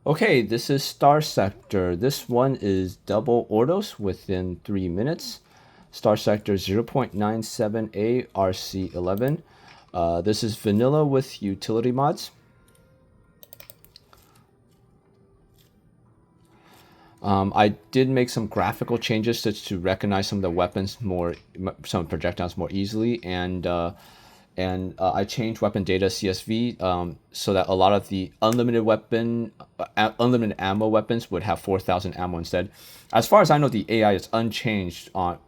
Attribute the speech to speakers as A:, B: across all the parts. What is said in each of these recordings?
A: Okay, this is Starsector. This one is double Ordos within 3 minutes. Starsector 0.97a-RC11. This is vanilla with utility mods. I did make some graphical changes to recognize some of the weapons some projectiles more easily, and I changed weapon data CSV so that a lot of the unlimited ammo weapons would have 4,000 ammo instead. As far as I know, the AI is unchanged on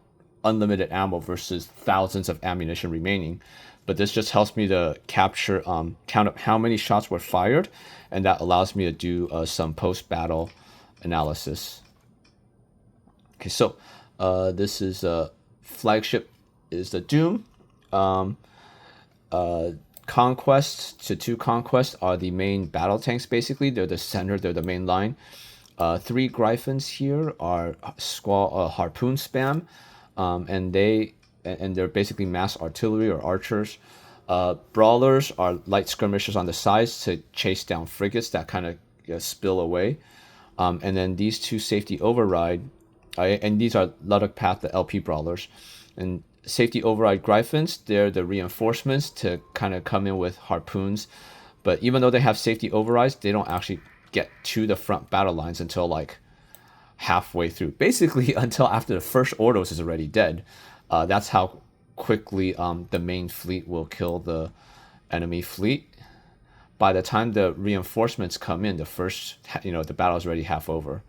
A: unlimited ammo versus thousands of ammunition remaining, but this just helps me to capture count up how many shots were fired, and that allows me to do some post-battle analysis. Okay, so this is Flagship is the Doom. Conquests to 2 Conquests are the main battle tanks. Basically, they're the center, they're the main line. 3 Gryphons here are Squall Harpoon spam, and they're basically mass artillery or archers. Brawlers are light skirmishers on the sides to chase down frigates that kind of spill away. And then these 2 safety override, and these are Luddic Path, the LP Brawlers. And safety override Gryphons, they're the reinforcements to kind of come in with harpoons. But even though they have safety overrides, they don't actually get to the front battle lines until like halfway through. Basically, until after the first Ordos is already dead. That's how quickly the main fleet will kill the enemy fleet. By the time the reinforcements come in, the battle is already half over.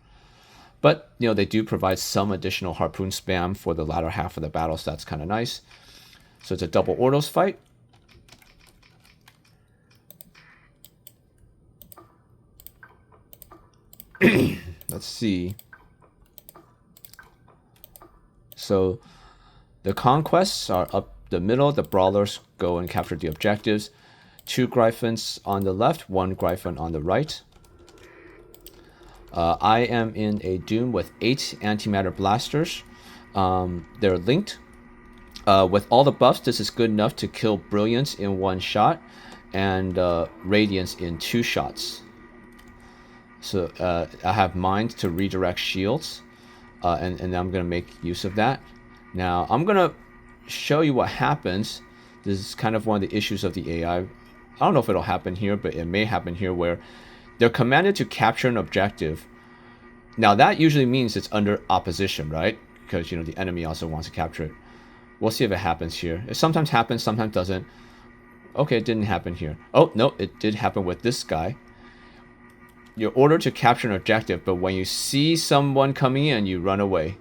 A: But, they do provide some additional harpoon spam for the latter half of the battle, so that's kind of nice. So it's a double Ordos fight. Let's see. So the Conquests are up the middle. The Brawlers go and capture the objectives. 2 Gryphons on the left, 1 Gryphon on the right. I am in a Doom with 8 Antimatter Blasters. They're linked. With all the buffs, this is good enough to kill Brilliance in 1 shot and Radiance in 2 shots. So I have Mind to redirect shields, and I'm going to make use of that. Now, I'm going to show you what happens. This is kind of one of the issues of the AI. I don't know if it'll happen here, but it may happen here where they're commanded to capture an objective. Now that usually means it's under opposition, right? Because, the enemy also wants to capture it. We'll see if it happens here. It sometimes happens, sometimes doesn't. Okay, it didn't happen here. Oh, no, it did happen with this guy. You're ordered to capture an objective, but when you see someone coming in, you run away.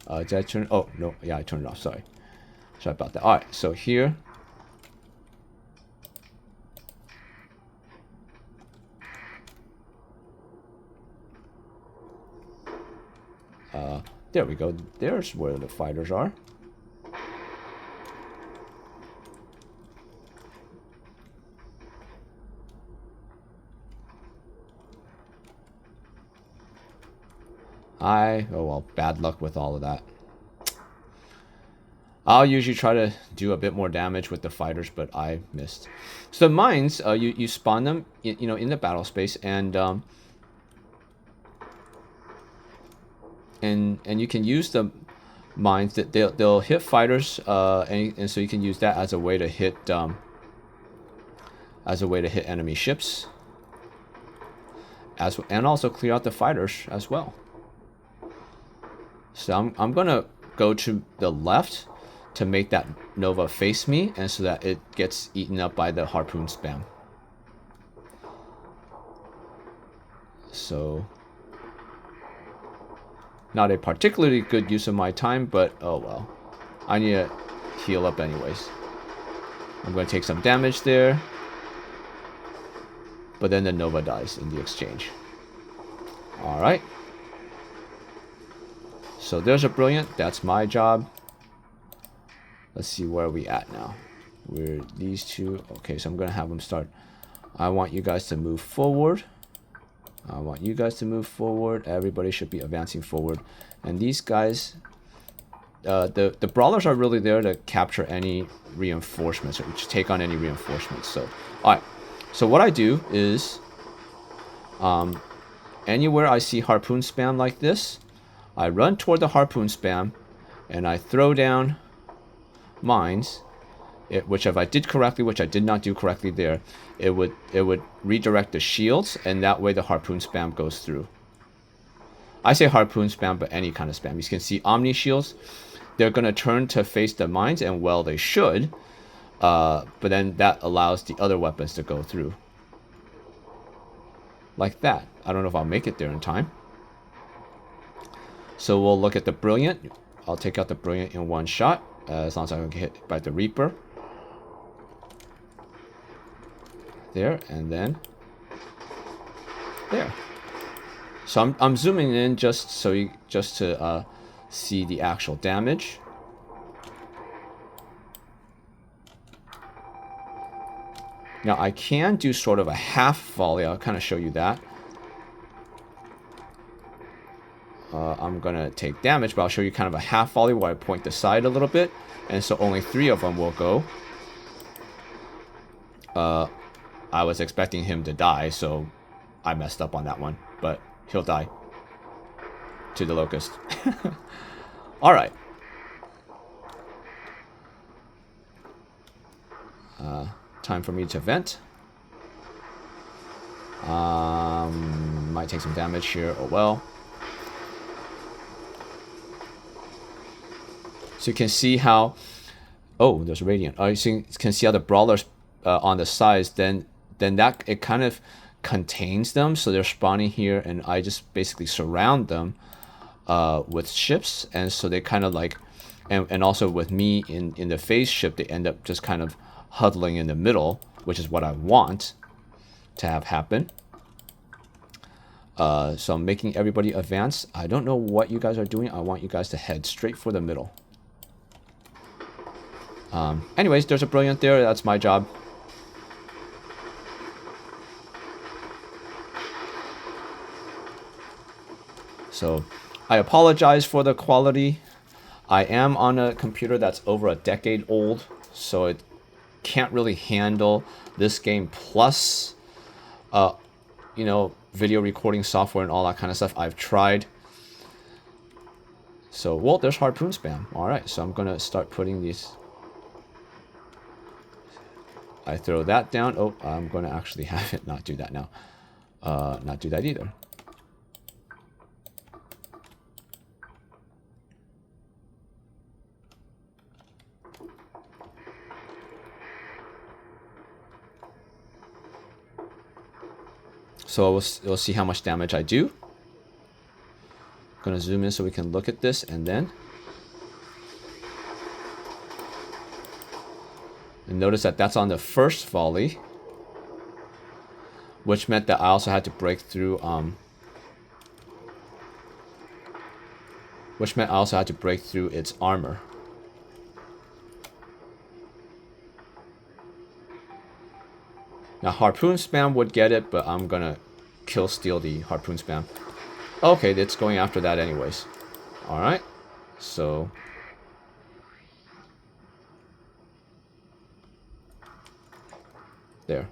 A: Did I turn? Oh, no. Yeah, I turned it off. Sorry about that. All right, so here. There we go. There's where the fighters are. Oh well, bad luck with all of that. I'll usually try to do a bit more damage with the fighters, but I missed. So the mines, you spawn them, in the battle space, and you can use the mines that they'll hit fighters, and so you can use that as a way to hit enemy ships, and also clear out the fighters as well. So I'm gonna go to the left to make that Nova face me, and so that it gets eaten up by the harpoon spam. So, not a particularly good use of my time, but oh well. I need to heal up anyways. I'm going to take some damage there, but then the Nova dies in the exchange. Alright. So there's a Brilliant. That's my job. Let's see where we at now. We're these 2. Okay, so I'm going to have them start. I want you guys to move forward. Everybody should be advancing forward. And these guys, the brawlers are really there to capture any reinforcements or to take on any reinforcements. So, all right. So what I do is, anywhere I see harpoon spam like this, I run toward the harpoon spam, and I throw down mines. Which if I did correctly, which I did not do correctly there, it would redirect the shields, and that way the harpoon spam goes through. I say harpoon spam, but any kind of spam. You can see Omni shields. They're going to turn to face the mines, and well, they should. But then that allows the other weapons to go through. Like that. I don't know if I'll make it there in time. So we'll look at the Brilliant. I'll take out the Brilliant in one shot, as long as I don't get hit by the Reaper. There, and then there. So I'm zooming in just to see the actual damage. Now I can do sort of a half volley. I'll kind of show you that. I'm gonna take damage, but I'll show you kind of a half volley where I point the side a little bit, and so only 3 of them will go. I was expecting him to die, so I messed up on that one, but he'll die to the Locust. All right. Time for me to vent. Might take some damage here. Oh well. So you can see how... Oh, there's Radiant. Oh, you can see how the Brawlers on the sides, then that it kind of contains them, so they're spawning here, and I just basically surround them with ships, and so they kind of like, and also with me in the phase ship, they end up just kind of huddling in the middle, which is what I want to have happen. So I'm making everybody advance. I don't know what you guys are doing. I want you guys to head straight for the middle. Anyways, there's a Brilliant there. That's my job. So I apologize for the quality. I am on a computer that's over a decade old, so it can't really handle this game plus, you know, video recording software and all that kind of stuff. I've tried. So, well, there's harpoon spam. All right, so I'm going to start putting these. I throw that down. Oh, I'm going to actually have it not do that now. Not do that either. So we'll see how much damage I do. I'm going to zoom in so we can look at this, and then... And notice that that's on the first volley, which meant that I also had to break through, which meant I also had to break through its armor. Now, Harpoon Spam would get it, but I'm gonna kill steal the Harpoon Spam. Okay, it's going after that anyways. Alright, so... There.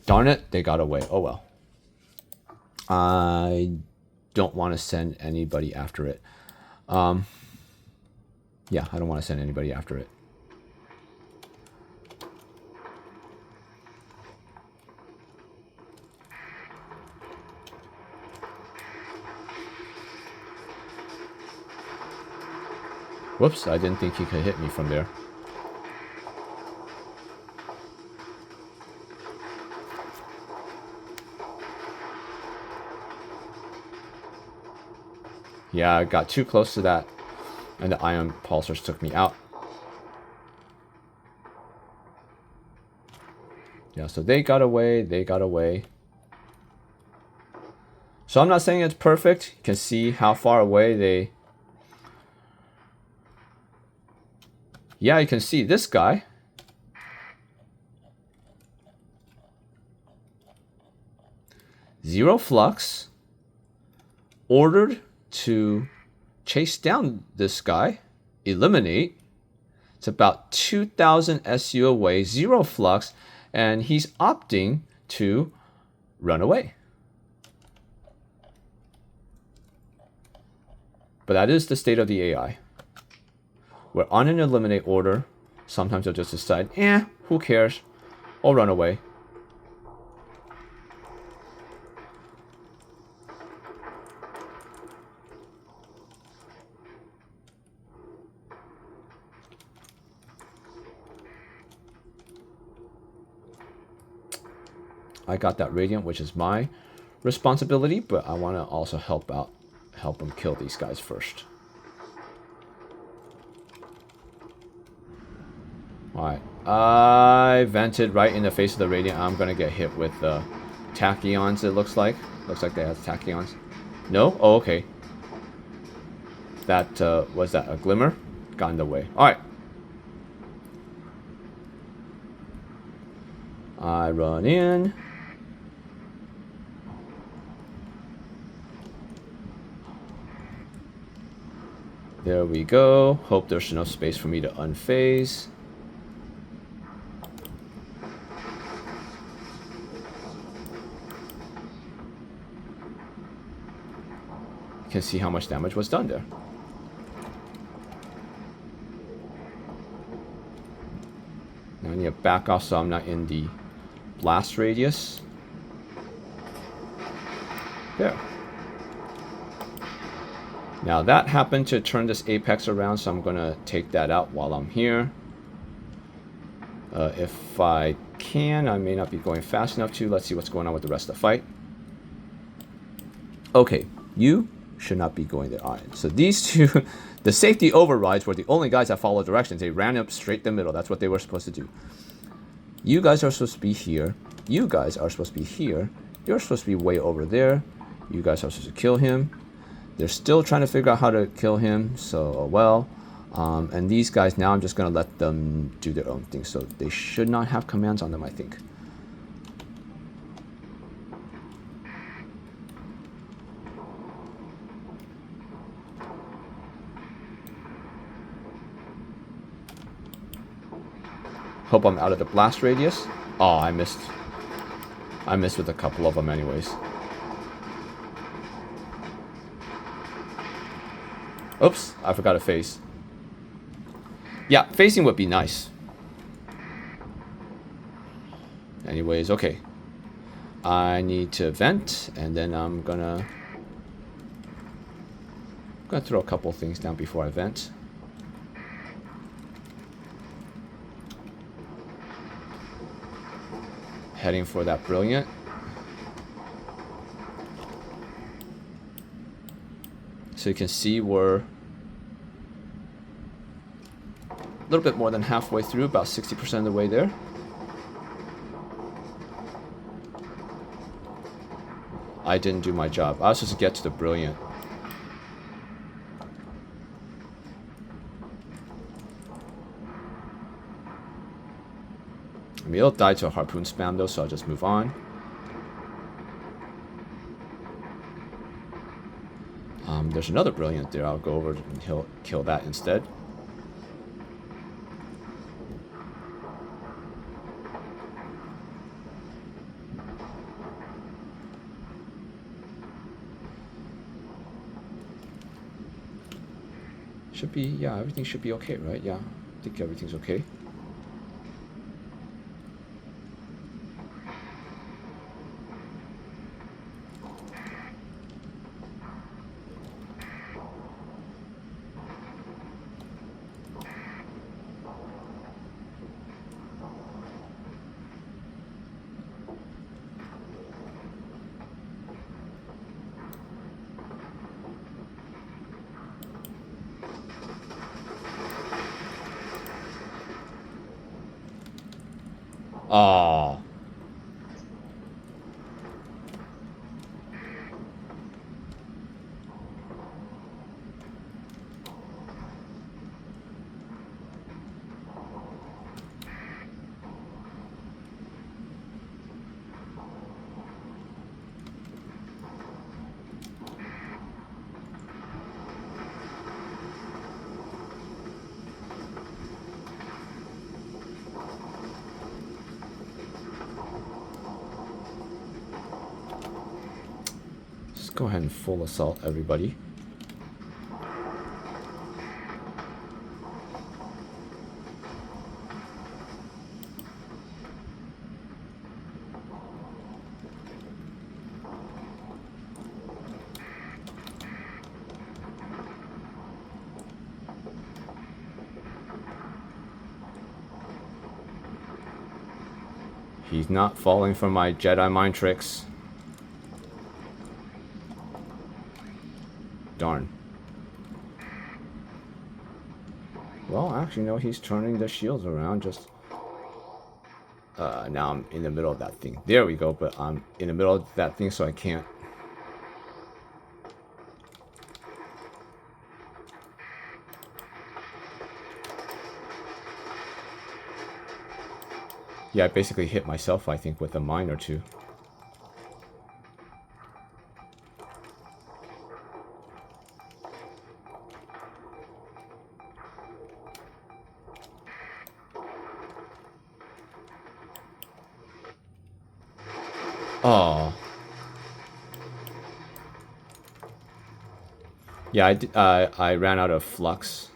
A: Darn it, they got away. Oh well. I don't want to send anybody after it. Yeah, I don't want to send anybody after it. Whoops, I didn't think he could hit me from there. Yeah, I got too close to that, and the ion pulsars took me out. Yeah, so they got away, they got away. So I'm not saying it's perfect. You can see how far away they yeah, you can see this guy. Zero flux. Ordered to chase down this guy. Eliminate. It's about 2,000 SU away. Zero flux. And he's opting to run away. But that is the state of the AI. We're on an eliminate order. Sometimes they'll just decide, who cares? I'll run away. I got that Radiant, which is my responsibility, but I want to also help them kill these guys first. Alright, I vented right in the face of the Radiant. I'm going to get hit with Tachyons, it looks like. Looks like they have Tachyons. No? Oh, okay. That, was that a Glimmer? Got in the way. Alright. I run in. There we go. Hope there's enough space for me to unphase. You can see how much damage was done there. Now I need to back off so I'm not in the blast radius. There. Now that happened to turn this apex around, so I'm going to take that out while I'm here. If I can, I may not be going fast enough to. Let's see what's going on with the rest of the fight. Okay, you should not be going there. Alright, so these two, the safety overrides were the only guys that followed directions. They ran up straight the middle. That's what they were supposed to do. You guys are supposed to be here. You guys are supposed to be here. You're supposed to be way over there. You guys are supposed to kill him. They're still trying to figure out how to kill him, so well. And these guys, now I'm just going to let them do their own thing. So they should not have commands on them, I think. Hope I'm out of the blast radius. Oh, I missed. I missed with a couple of them anyways. Oops, I forgot to phase. Yeah, phasing would be nice. Anyways, okay. I need to vent, and then I'm gonna throw a couple things down before I vent. Heading for that Brilliant. So you can see we're a little bit more than halfway through, about 60% of the way there. I didn't do my job. I was supposed to get to the Brilliant. I mean, it'll die to a Harpoon spam though, so I'll just move on. There's another Brilliant there. I'll go over and he'll kill that instead. Should be, yeah, everything should be okay, right? Yeah, I think everything's okay. Ah. go ahead and full assault everybody. He's not falling for my Jedi mind tricks. Darn. Well, actually, no, he's turning the shields around. Just now I'm in the middle of that thing. There we go, but I'm in the middle of that thing, so I can't. Yeah, I basically hit myself, I think, with a mine or two. Oh. Yeah, I ran out of flux.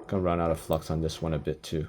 A: Gonna run out of flux on this one a bit too.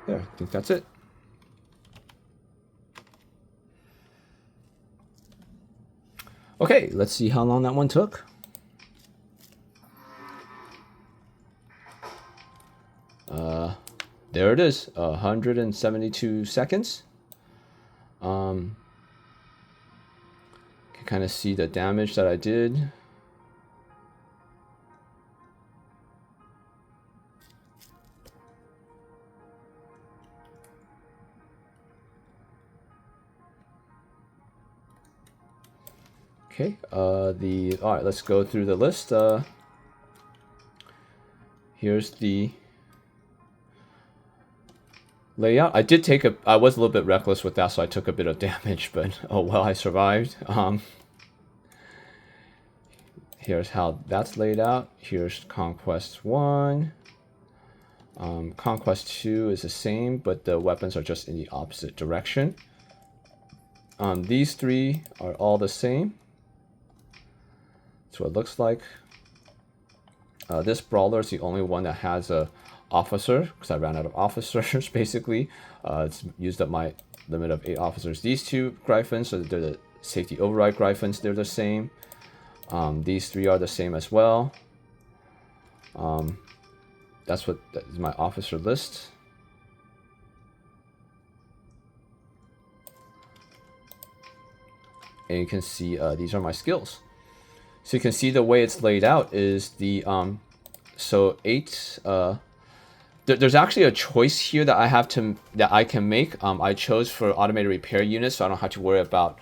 A: There, I think that's it. Okay, let's see how long that one took. There it is, 172 seconds. Can kind of see the damage that I did. Okay, all right, let's go through the list. Here's the layout. I did take I was a little bit reckless with that, so I took a bit of damage, but oh well, I survived. Here's how that's laid out. Here's Conquest 1. Conquest 2 is the same, but the weapons are just in the opposite direction. These three are all the same. That's what it looks like. This Brawler is the only one that has a officer, because I ran out of officers, basically. It's used up my limit of 8 officers. These two Gryphons, so they're the safety override Gryphons, they're the same. These three are the same as well. That is my officer list. And you can see these are my skills. So you can see the way it's laid out is the so 8. There's actually a choice here that I can make. I chose for automated repair units, so I don't have to worry about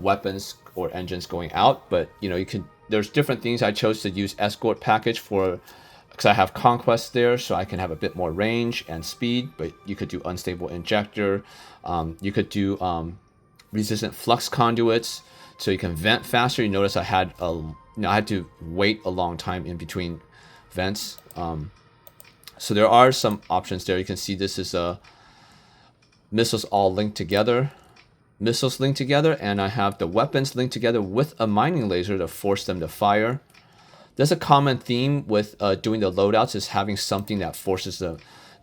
A: weapons or engines going out. But you know, there's different things. I chose to use escort package for, because I have Conquests there, so I can have a bit more range and speed. But you could do unstable injector. You could do resistant flux conduits, so you can vent faster. You notice I had to wait a long time in between vents. So there are some options there. You can see this is missiles all linked together. Missiles linked together, and I have the weapons linked together with a mining laser to force them to fire. There's a common theme with doing the loadouts is having something that forces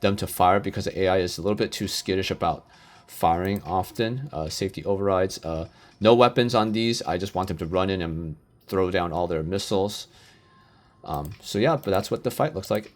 A: them to fire, because the AI is a little bit too skittish about firing often. Safety overrides. No weapons on these. I just want them to run in and throw down all their missiles. So yeah, but that's what the fight looks like.